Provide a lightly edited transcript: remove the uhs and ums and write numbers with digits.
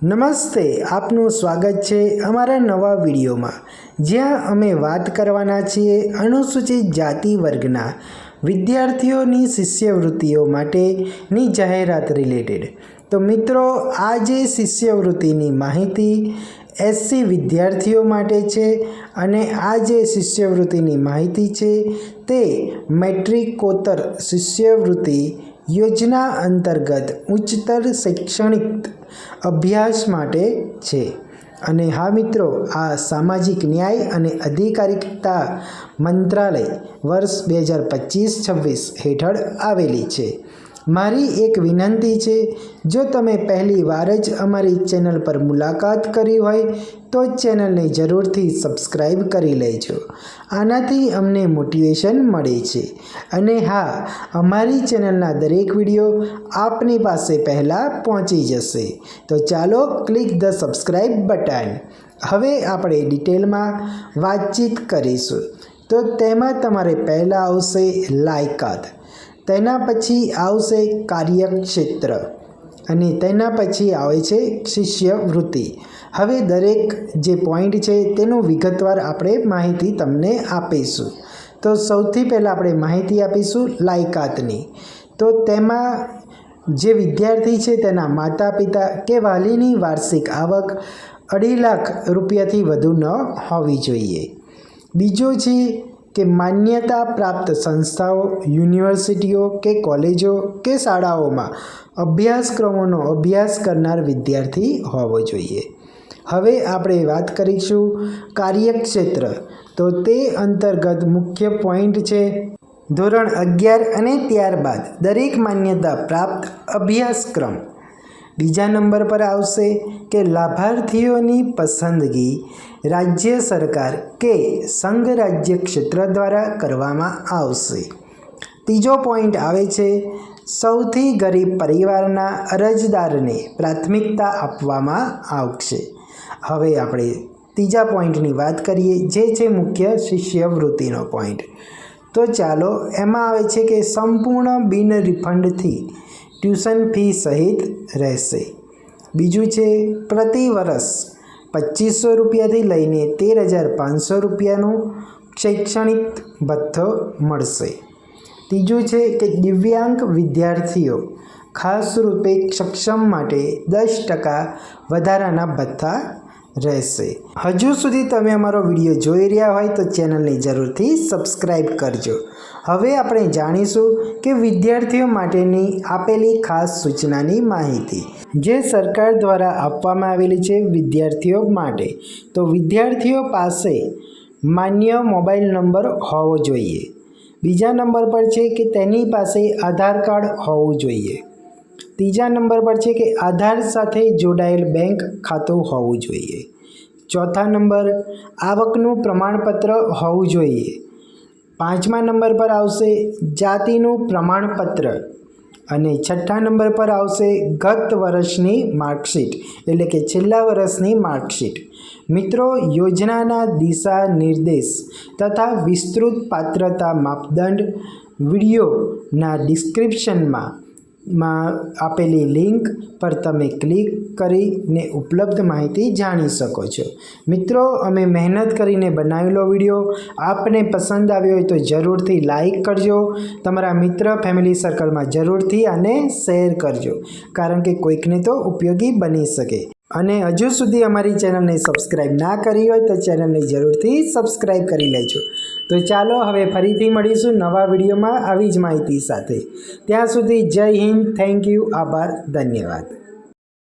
નમસ્તે, આપનું સ્વાગત છે અમારા નવા વિડીયોમાં, જ્યાં અમે વાત કરવાના છીએ અનુસૂચિત જાતિ વર્ગના વિદ્યાર્થીઓની શિષ્યવૃત્તિઓ માટેની જાહેરાત રિલેટેડ। તો મિત્રો, આ જે શિષ્યવૃત્તિની માહિતી એસસી વિદ્યાર્થીઓ માટે છે અને આ જે શિષ્યવૃત્તિની માહિતી છે તે મેટ્રિકોત્તર શિષ્યવૃત્તિ યોજના અંતર્ગત ઉચ્ચતર શૈક્ષણિક અભ્યાસ માટે છે। અને હા મિત્રો, આ સામાજિક ન્યાય અને અધિકારિતા મંત્રાલય વર્ષ 2025-26 હેઠળ આવેલી છે। મારી એક વિનંતી છે, જો તમે પહેલી વાર જ અમારી ચેનલ પર મુલાકાત કરી હોય તો ચેનલને જરૂરથી સબસ્ક્રાઈબ કરી લેજો। આનાથી અમને મોટિવેશન મળે છે અને હા, અમારી ચેનલના દરેક વિડીયો આપની પાસે પહેલાં પહોંચી જશે। તો ચાલો, ક્લિક ધ સબસ્ક્રાઈબ બટન। હવે આપણે ડિટેલમાં વાતચીત કરીશું। તો તેમાં તમારે પહેલાં આવશે લાયકાત, તેના પછી આવશે કાર્યક્ષેત્ર અને તેના પછી આવે છે શિષ્યવૃત્તિ। હવે દરેક જે પોઈન્ટ છે તેનું વિગતવાર આપણે માહિતી તમને આપીશું। તો સૌથી પહેલાં આપણે માહિતી આપીશું લાયકાતની। તો તેમાં જે વિદ્યાર્થી છે તેના માતા પિતા કે વાલીની વાર્ષિક આવક 2.5 લાખ રૂપિયાથી વધુ ન હોવી જોઈએ। બીજો છે કે માન્યતા પ્રાપ્ત સંસ્થાઓ, યુનિવર્સિટીઓ કે કોલેજો કે શાળાઓમાં અભ્યાસક્રમોનો અભ્યાસ કરનાર વિદ્યાર્થી હોવો જોઈએ। હવે આપણે વાત કરીશું કાર્યક્ષેત્ર। તો તે અંતર્ગત મુખ્ય પોઈન્ટ છે ધોરણ 11 અને ત્યારબાદ દરેક માન્યતા પ્રાપ્ત અભ્યાસક્રમ। બીજા નંબર પર આવશે કે લાભાર્થીઓની પસંદગી રાજ્ય સરકાર કે સંઘ રાજ્ય ક્ષેત્ર દ્વારા કરવામાં આવશે। ત્રીજો પોઈન્ટ આવે છે સૌથી ગરીબ પરિવારના અરજદારને પ્રાથમિકતા આપવામાં આવશે। હવે આપણે ત્રીજા પોઈન્ટની વાત કરીએ, જે છે મુખ્ય શિષ્યવૃત્તિનો પોઈન્ટ। તો ચાલો, એમાં આવે છે કે સંપૂર્ણ બિન રિફંડથી ટ્યુશન ફી સહિત રહેશે। બીજું છે પ્રતિ વર્ષ 2500 રૂપિયાથી લઈને 13,500 રૂપિયાનો શૈક્ષણિક ભથ્થો મળશે। ત્રીજું છે કે દિવ્યાંગ વિદ્યાર્થીઓ ખાસ રૂપે સક્ષમ માટે 10% વધારાના ભથ્થા રહેશે। હજુ સુધી તમે અમારો વિડીયો જોઈ રહ્યા હોય તો ચેનલને જરૂરથી સબસ્ક્રાઈબ કરજો। હવે આપણે જાણીશું કે વિદ્યાર્થીઓ માટેની આપેલી ખાસ સૂચનાની માહિતી, જે સરકાર દ્વારા આપવામાં આવેલી છે વિદ્યાર્થીઓ માટે। તો વિદ્યાર્થીઓ પાસે માન્ય મોબાઈલ નંબર હોવો જોઈએ। બીજા નંબર પર છે કે તેની પાસે આધાર કાર્ડ હોવું જોઈએ। ત્રીજા નંબર પર છે કે આધાર સાથે જોડાયેલ બેંક ખાતું હોવું જોઈએ। ચોથા નંબર, આવકનું પ્રમાણપત્ર હોવું જોઈએ। પાંચમા નંબર પર આવશે જાતિનું પ્રમાણપત્ર અને છઠ્ઠા નંબર પર આવશે ગત વર્ષની માર્કશીટ, એટલે કે છેલ્લા વર્ષની માર્કશીટ। મિત્રો, યોજનાના દિશા નિર્દેશ તથા વિસ્તૃત પાત્રતા માપદંડ વિડીયોના ડિસ્ક્રિપ્શનમાં આપેલી લિંક પર તમે ક્લિક કરીને ઉપલબ્ધ માહિતી જાણી શકો છો। મિત્રો, અમે મહેનત કરીને બનાવેલો વિડીયો આપને પસંદ આવ્યો હોય તો જરૂરથી લાઈક કરજો, તમારા મિત્ર ફેમિલી સર્કલમાં જરૂરથી આને શેર કરજો, કારણ કે કોઈકને તો ઉપયોગી બની શકે। અને હજુ સુધી અમારી ચેનલને સબસ્ક્રાઈબ ના કરી હોય તો ચેનલને જરૂરથી સબસ્ક્રાઈબ કરી લેજો। તો ચાલો, હવે ફરીથી મળીશું નવા વિડીયોમાં આવી જ માહિતી સાથે। ત્યાં સુધી જય હિન્દ, થેન્ક યુ, આભાર, ધન્યવાદ।